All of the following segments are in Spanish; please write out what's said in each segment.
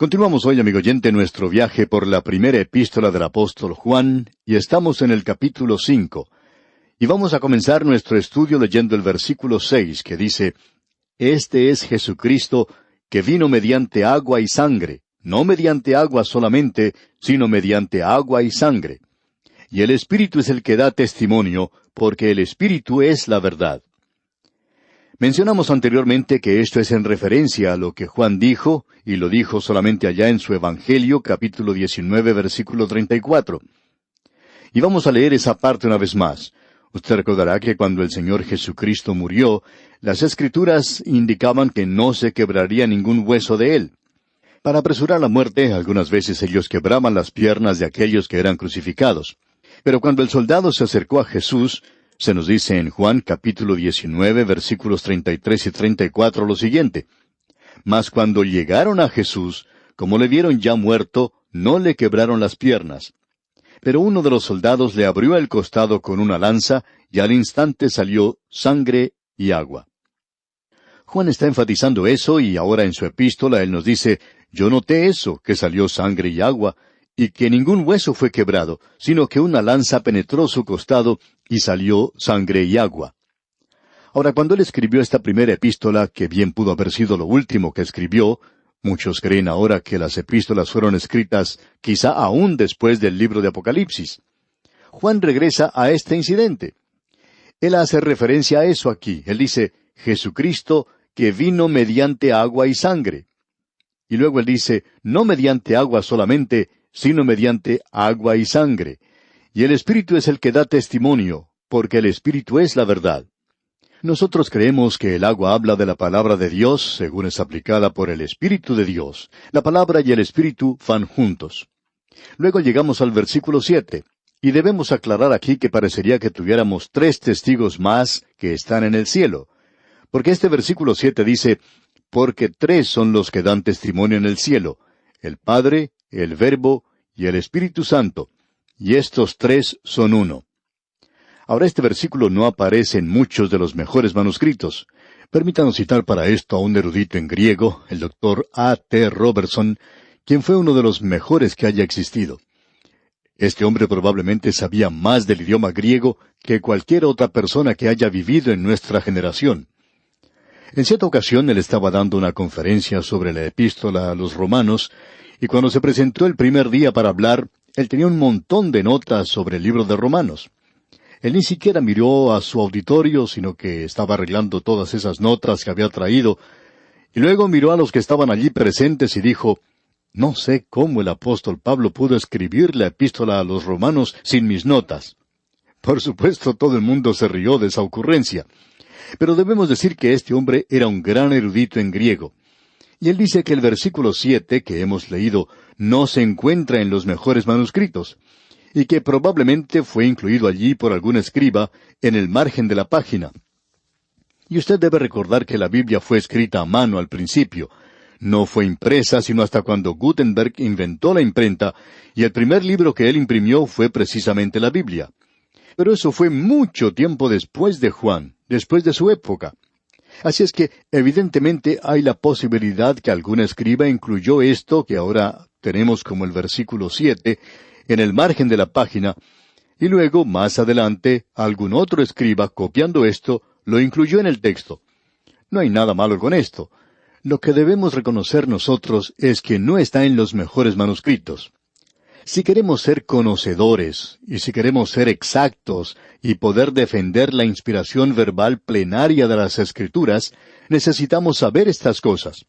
Continuamos hoy, amigo oyente, nuestro viaje por la primera epístola del apóstol Juan, y estamos en el capítulo 5. Y vamos a comenzar nuestro estudio leyendo el versículo 6, que dice, Este es Jesucristo, que vino mediante agua y sangre, no mediante agua solamente, sino mediante agua y sangre. Y el Espíritu es el que da testimonio, porque el Espíritu es la verdad. Mencionamos anteriormente que esto es en referencia a lo que Juan dijo, y lo dijo solamente allá en su Evangelio, capítulo 19, versículo 34. Y vamos a leer esa parte una vez más. Usted recordará que cuando el Señor Jesucristo murió, las Escrituras indicaban que no se quebraría ningún hueso de Él. Para apresurar la muerte, algunas veces ellos quebraban las piernas de aquellos que eran crucificados. Pero cuando el soldado se acercó a Jesús, se nos dice en Juan capítulo 19, versículos 33 y 34 lo siguiente. Mas cuando llegaron a Jesús, como le vieron ya muerto, no le quebraron las piernas. Pero uno de los soldados le abrió el costado con una lanza, y al instante salió sangre y agua. Juan está enfatizando eso, y ahora en su epístola él nos dice, yo noté eso, que salió sangre y agua, y que ningún hueso fue quebrado, sino que una lanza penetró su costado, y salió sangre y agua. Ahora, cuando él escribió esta primera epístola, que bien pudo haber sido lo último que escribió, muchos creen ahora que las epístolas fueron escritas quizá aún después del libro de Apocalipsis. Juan regresa a este incidente. Él hace referencia a eso aquí. Él dice, Jesucristo, que vino mediante agua y sangre. Y luego él dice, no mediante agua solamente, sino mediante agua y sangre. Y el Espíritu es el que da testimonio, porque el Espíritu es la verdad. Nosotros creemos que el agua habla de la palabra de Dios, según es aplicada por el Espíritu de Dios. La palabra y el Espíritu van juntos. Luego llegamos al versículo 7, y debemos aclarar aquí que parecería que tuviéramos 3 testigos más que están en el cielo. Porque este versículo 7 dice, porque 3 son los que dan testimonio en el cielo, el Padre, el Verbo y el Espíritu Santo. Y estos 3 son uno. Ahora este versículo no aparece en muchos de los mejores manuscritos. Permítanos citar para esto a un erudito en griego, el doctor A. T. Robertson, quien fue uno de los mejores que haya existido. Este hombre probablemente sabía más del idioma griego que cualquier otra persona que haya vivido en nuestra generación. En cierta ocasión él estaba dando una conferencia sobre la epístola a los romanos, y cuando se presentó el primer día para hablar, él tenía un montón de notas sobre el libro de Romanos. Él ni siquiera miró a su auditorio, sino que estaba arreglando todas esas notas que había traído, y luego miró a los que estaban allí presentes y dijo, no sé cómo el apóstol Pablo pudo escribir la epístola a los romanos sin mis notas. Por supuesto, todo el mundo se rió de esa ocurrencia. Pero debemos decir que este hombre era un gran erudito en griego. Y él dice que el versículo 7 que hemos leído no se encuentra en los mejores manuscritos, y que probablemente fue incluido allí por algún escriba en el margen de la página. Y usted debe recordar que la Biblia fue escrita a mano al principio. No fue impresa sino hasta cuando Gutenberg inventó la imprenta, y el primer libro que él imprimió fue precisamente la Biblia. Pero eso fue mucho tiempo después de Juan, después de su época. Así es que, evidentemente, hay la posibilidad que algún escriba incluyó esto que ahora tenemos como el versículo 7, en el margen de la página, y luego, más adelante, algún otro escriba, copiando esto, lo incluyó en el texto. No hay nada malo con esto. Lo que debemos reconocer nosotros es que no está en los mejores manuscritos. Si queremos ser conocedores, y si queremos ser exactos, y poder defender la inspiración verbal plenaria de las Escrituras, necesitamos saber estas cosas.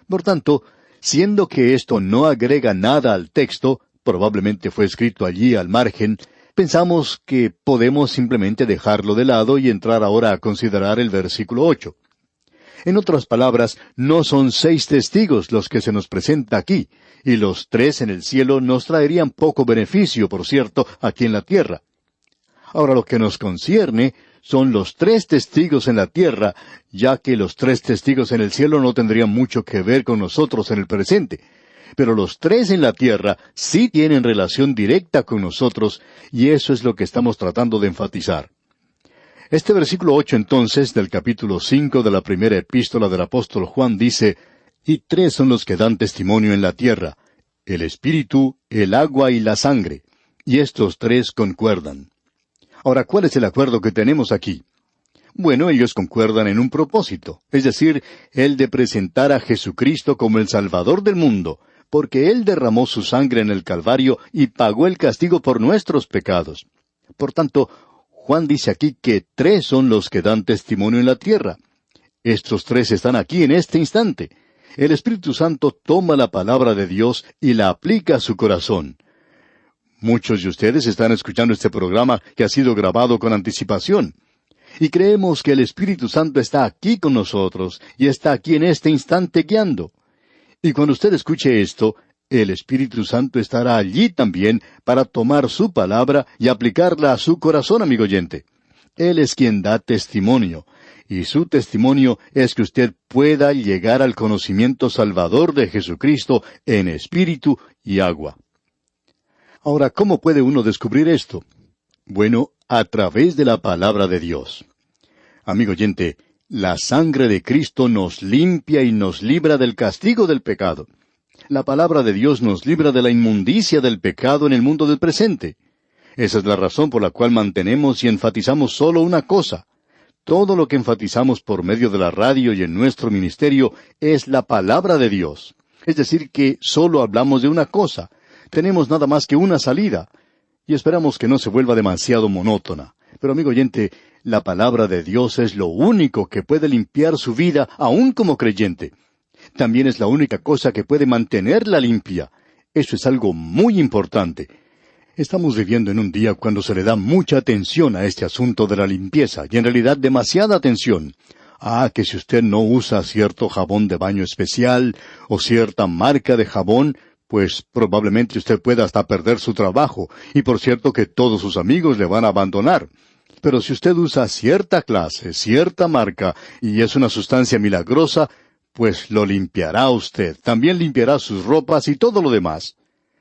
Por tanto, siendo que esto no agrega nada al texto, probablemente fue escrito allí al margen, pensamos que podemos simplemente dejarlo de lado y entrar ahora a considerar el versículo 8. En otras palabras, no son 6 testigos los que se nos presenta aquí, y los 3 en el cielo nos traerían poco beneficio, por cierto, aquí en la tierra. Ahora lo que nos concierne son los 3 testigos en la tierra, ya que los 3 testigos en el cielo no tendrían mucho que ver con nosotros en el presente. Pero los 3 en la tierra sí tienen relación directa con nosotros, y eso es lo que estamos tratando de enfatizar. Este versículo 8 entonces, del capítulo 5 de la primera epístola del apóstol Juan dice, Y tres son los que dan testimonio en la tierra: el espíritu, el agua y la sangre. Y estos tres concuerdan. Ahora, ¿cuál es el acuerdo que tenemos aquí? Bueno, ellos concuerdan en un propósito, es decir, el de presentar a Jesucristo como el Salvador del mundo, porque Él derramó su sangre en el Calvario y pagó el castigo por nuestros pecados. Por tanto, Juan dice aquí que tres son los que dan testimonio en la tierra. Estos tres están aquí en este instante. El Espíritu Santo toma la palabra de Dios y la aplica a su corazón. Muchos de ustedes están escuchando este programa que ha sido grabado con anticipación. Y creemos que el Espíritu Santo está aquí con nosotros y está aquí en este instante guiando. Y cuando usted escuche esto, el Espíritu Santo estará allí también para tomar su palabra y aplicarla a su corazón, amigo oyente. Él es quien da testimonio, y su testimonio es que usted pueda llegar al conocimiento salvador de Jesucristo en espíritu y agua. Ahora, ¿cómo puede uno descubrir esto? Bueno, a través de la palabra de Dios. Amigo oyente, la sangre de Cristo nos limpia y nos libra del castigo del pecado. La palabra de Dios nos libra de la inmundicia del pecado en el mundo del presente. Esa es la razón por la cual mantenemos y enfatizamos solo una cosa. Todo lo que enfatizamos por medio de la radio y en nuestro ministerio es la palabra de Dios. Es decir, que solo hablamos de una cosa. Tenemos nada más que una salida. Y esperamos que no se vuelva demasiado monótona. Pero amigo oyente, la palabra de Dios es lo único que puede limpiar su vida, aún como creyente. También es la única cosa que puede mantenerla limpia. Eso es algo muy importante. Estamos viviendo en un día cuando se le da mucha atención a este asunto de la limpieza, y en realidad demasiada atención. Que si usted no usa cierto jabón de baño especial, o cierta marca de jabón, pues probablemente usted pueda hasta perder su trabajo, y por cierto que todos sus amigos le van a abandonar. Pero si usted usa cierta clase, cierta marca, y es una sustancia milagrosa, pues lo limpiará usted. También limpiará sus ropas y todo lo demás.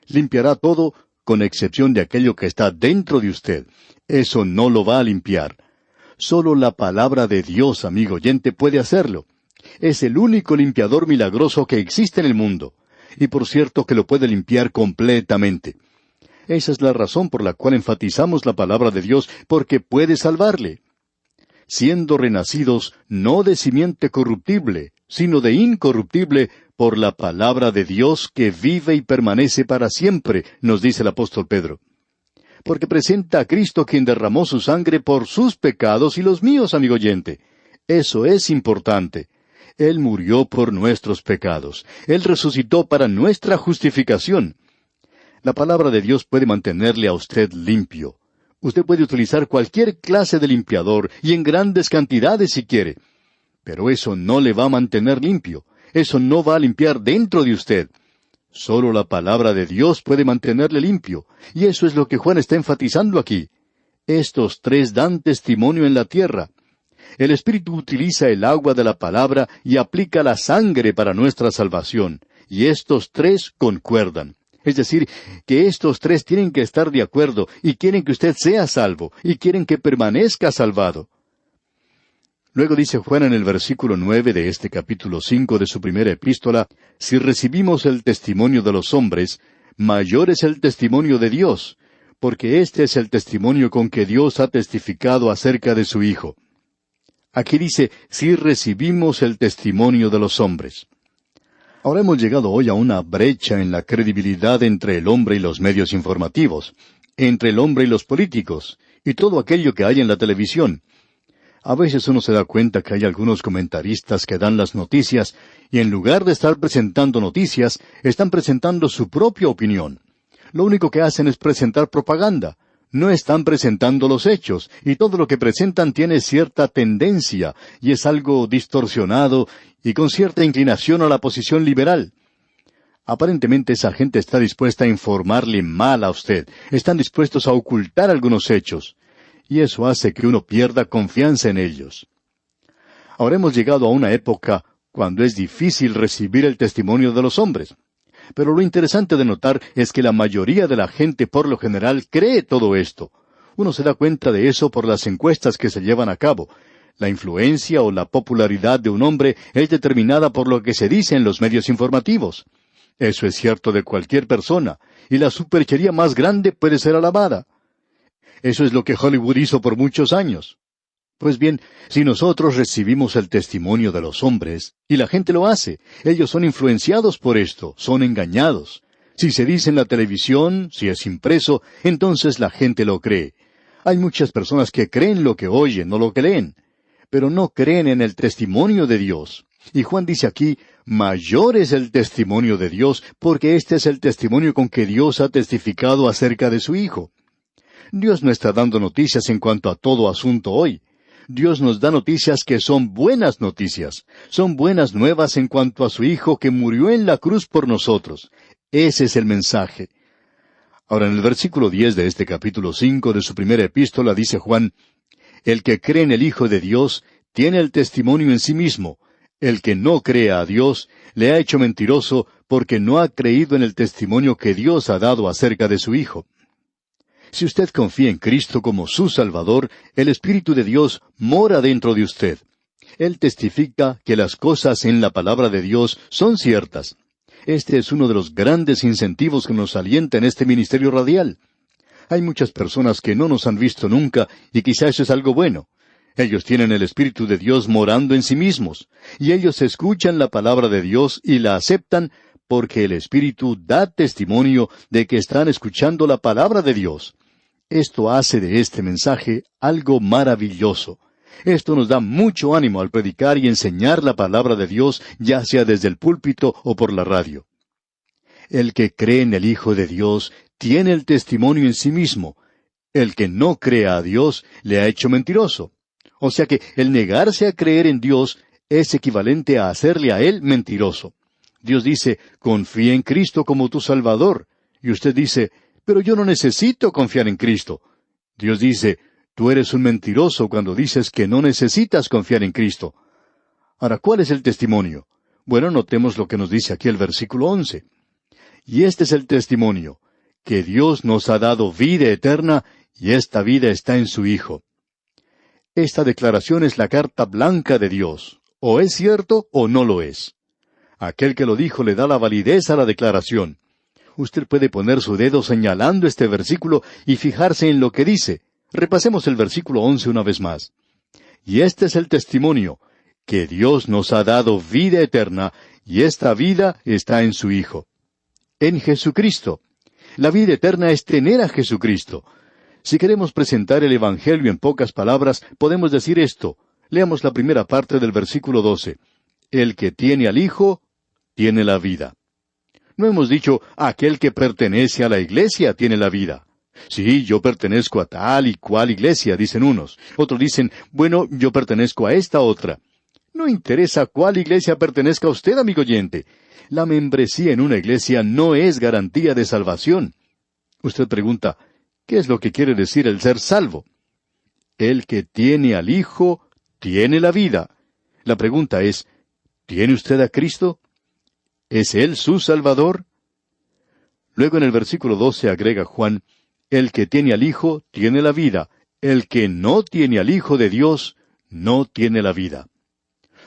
Limpiará todo, con excepción de aquello que está dentro de usted. Eso no lo va a limpiar. Solo la palabra de Dios, amigo oyente, puede hacerlo. Es el único limpiador milagroso que existe en el mundo. Y por cierto que lo puede limpiar completamente. Esa es la razón por la cual enfatizamos la palabra de Dios, porque puede salvarle. Siendo renacidos no de simiente corruptible, sino de incorruptible, por la palabra de Dios que vive y permanece para siempre, nos dice el apóstol Pedro. Porque presenta a Cristo quien derramó su sangre por sus pecados y los míos, amigo oyente. Eso es importante. Él murió por nuestros pecados. Él resucitó para nuestra justificación. La palabra de Dios puede mantenerle a usted limpio. Usted puede utilizar cualquier clase de limpiador y en grandes cantidades si quiere. Pero eso no le va a mantener limpio. Eso no va a limpiar dentro de usted. Solo la palabra de Dios puede mantenerle limpio. Y eso es lo que Juan está enfatizando aquí. Estos tres dan testimonio en la tierra. El Espíritu utiliza el agua de la palabra y aplica la sangre para nuestra salvación. Y estos tres concuerdan. Es decir, que estos tres tienen que estar de acuerdo y quieren que usted sea salvo y quieren que permanezca salvado. Luego dice Juan en el versículo 9 de este capítulo 5 de su primera epístola: si recibimos el testimonio de los hombres, mayor es el testimonio de Dios, porque este es el testimonio con que Dios ha testificado acerca de su Hijo. Aquí dice, si recibimos el testimonio de los hombres. Ahora hemos llegado hoy a una brecha en la credibilidad entre el hombre y los medios informativos, entre el hombre y los políticos, y todo aquello que hay en la televisión. A veces uno se da cuenta que hay algunos comentaristas que dan las noticias, y en lugar de estar presentando noticias, están presentando su propia opinión. Lo único que hacen es presentar propaganda. No están presentando los hechos, y todo lo que presentan tiene cierta tendencia, y es algo distorsionado, y con cierta inclinación a la posición liberal. Aparentemente esa gente está dispuesta a informarle mal a usted, están dispuestos a ocultar algunos hechos, y eso hace que uno pierda confianza en ellos. Ahora hemos llegado a una época cuando es difícil recibir el testimonio de los hombres. Pero lo interesante de notar es que la mayoría de la gente por lo general cree todo esto. Uno se da cuenta de eso por las encuestas que se llevan a cabo. La influencia o la popularidad de un hombre es determinada por lo que se dice en los medios informativos. Eso es cierto de cualquier persona, y la superchería más grande puede ser alabada. Eso es lo que Hollywood hizo por muchos años. Pues bien, si nosotros recibimos el testimonio de los hombres, y la gente lo hace, ellos son influenciados por esto, son engañados. Si se dice en la televisión, si es impreso, entonces la gente lo cree. Hay muchas personas que creen lo que oyen, no lo que leen, pero no creen en el testimonio de Dios. Y Juan dice aquí, mayor es el testimonio de Dios, porque este es el testimonio con que Dios ha testificado acerca de su Hijo. Dios no está dando noticias en cuanto a todo asunto hoy. Dios nos da noticias que son buenas noticias. Son buenas nuevas en cuanto a su Hijo que murió en la cruz por nosotros. Ese es el mensaje. Ahora, en el versículo 10 de este capítulo 5 de su primera epístola dice Juan, el que cree en el Hijo de Dios tiene el testimonio en sí mismo. El que no cree a Dios le ha hecho mentiroso porque no ha creído en el testimonio que Dios ha dado acerca de su Hijo. Si usted confía en Cristo como su Salvador, el Espíritu de Dios mora dentro de usted. Él testifica que las cosas en la palabra de Dios son ciertas. Este es uno de los grandes incentivos que nos alienta en este ministerio radial. Hay muchas personas que no nos han visto nunca, y quizá eso es algo bueno. Ellos tienen el Espíritu de Dios morando en sí mismos, y ellos escuchan la palabra de Dios y la aceptan porque el Espíritu da testimonio de que están escuchando la palabra de Dios. Esto hace de este mensaje algo maravilloso. Esto nos da mucho ánimo al predicar y enseñar la palabra de Dios, ya sea desde el púlpito o por la radio. El que cree en el Hijo de Dios tiene el testimonio en sí mismo. El que no cree a Dios le ha hecho mentiroso. O sea que el negarse a creer en Dios es equivalente a hacerle a Él mentiroso. Dios dice, confía en Cristo como tu Salvador. Y usted dice, pero yo no necesito confiar en Cristo. Dios dice, tú eres un mentiroso cuando dices que no necesitas confiar en Cristo. Ahora, ¿cuál es el testimonio? Bueno, notemos lo que nos dice aquí el versículo 11. Y este es el testimonio, que Dios nos ha dado vida eterna, y esta vida está en su Hijo. Esta declaración es la carta blanca de Dios. O es cierto o no lo es. Aquel que lo dijo le da la validez a la declaración. Usted puede poner su dedo señalando este versículo y fijarse en lo que dice. Repasemos el versículo 11 una vez más. Y este es el testimonio, que Dios nos ha dado vida eterna, y esta vida está en su Hijo. En Jesucristo. La vida eterna es tener a Jesucristo. Si queremos presentar el Evangelio en pocas palabras, podemos decir esto. Leamos la primera parte del versículo 12. El que tiene al Hijo, tiene la vida. No hemos dicho, aquel que pertenece a la iglesia tiene la vida. Sí, yo pertenezco a tal y cual iglesia, dicen unos. Otros dicen, bueno, yo pertenezco a esta otra. No interesa cuál iglesia pertenezca a usted, amigo oyente. La membresía en una iglesia no es garantía de salvación. Usted pregunta, ¿qué es lo que quiere decir el ser salvo? El que tiene al Hijo, tiene la vida. La pregunta es, ¿tiene usted a Cristo? ¿Es Él su Salvador? Luego en el versículo 12 agrega Juan, el que tiene al Hijo, tiene la vida. El que no tiene al Hijo de Dios, no tiene la vida.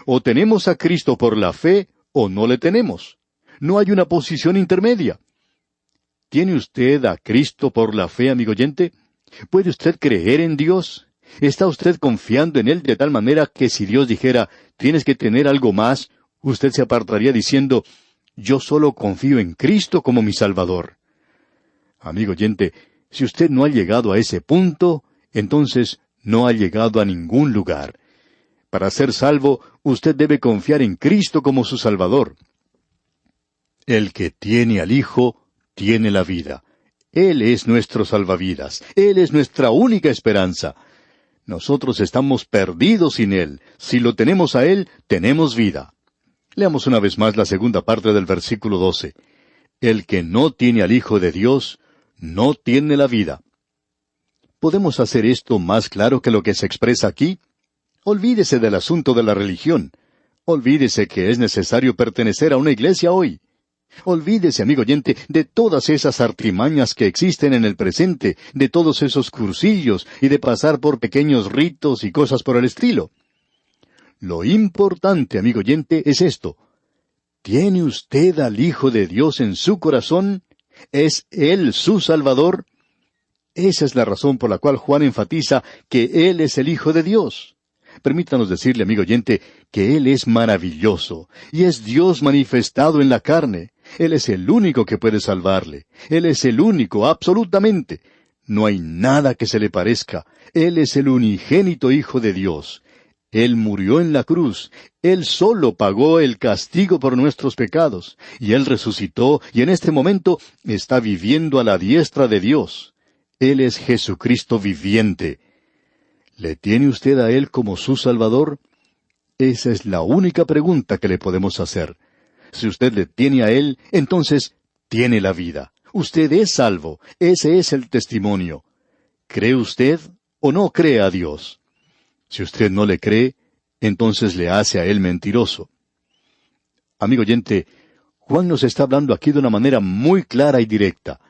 O tenemos a Cristo por la fe, o no le tenemos. No hay una posición intermedia. ¿Tiene usted a Cristo por la fe, amigo oyente? ¿Puede usted creer en Dios? ¿Está usted confiando en Él de tal manera que si Dios dijera, tienes que tener algo más, usted se apartaría diciendo, yo solo confío en Cristo como mi Salvador? Amigo oyente, si usted no ha llegado a ese punto, entonces no ha llegado a ningún lugar. Para ser salvo, usted debe confiar en Cristo como su Salvador. El que tiene al Hijo, tiene la vida. Él es nuestro salvavidas. Él es nuestra única esperanza. Nosotros estamos perdidos sin Él. Si lo tenemos a Él, tenemos vida. Leamos una vez más la segunda parte del versículo 12. El que no tiene al Hijo de Dios, no tiene la vida. ¿Podemos hacer esto más claro que lo que se expresa aquí? Olvídese del asunto de la religión. Olvídese que es necesario pertenecer a una iglesia hoy. Olvídese, amigo oyente, de todas esas artimañas que existen en el presente, de todos esos cursillos y de pasar por pequeños ritos y cosas por el estilo. Lo importante, amigo oyente, es esto. ¿Tiene usted al Hijo de Dios en su corazón? ¿Es Él su Salvador? Esa es la razón por la cual Juan enfatiza que Él es el Hijo de Dios. Permítanos decirle, amigo oyente, que Él es maravilloso, y es Dios manifestado en la carne. Él es el único que puede salvarle. Él es el único, absolutamente. No hay nada que se le parezca. Él es el unigénito Hijo de Dios. Él murió en la cruz. Él solo pagó el castigo por nuestros pecados. Y Él resucitó, y en este momento está viviendo a la diestra de Dios. Él es Jesucristo viviente. ¿Le tiene usted a Él como su Salvador? Esa es la única pregunta que le podemos hacer. Si usted le tiene a Él, entonces tiene la vida. Usted es salvo. Ese es el testimonio. ¿Cree usted o no cree a Dios? Si usted no le cree, entonces le hace a Él mentiroso. Amigo oyente, Juan nos está hablando aquí de una manera muy clara y directa.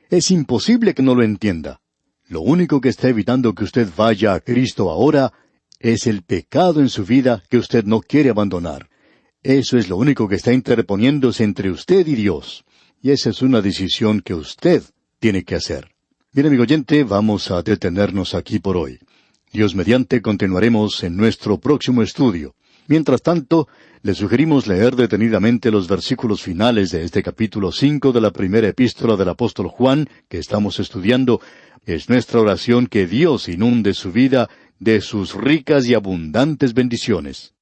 Es imposible que no lo entienda. Lo único que está evitando que usted vaya a Cristo ahora es el pecado en su vida que usted no quiere abandonar. Eso es lo único que está interponiéndose entre usted y Dios. Y esa es una decisión que usted tiene que hacer. Bien, amigo oyente, vamos a detenernos aquí por hoy. Dios mediante continuaremos en nuestro próximo estudio. Mientras tanto, le sugerimos leer detenidamente los versículos finales de este capítulo 5 de la primera epístola del apóstol Juan, que estamos estudiando. Es nuestra oración que Dios inunde su vida de sus ricas y abundantes bendiciones.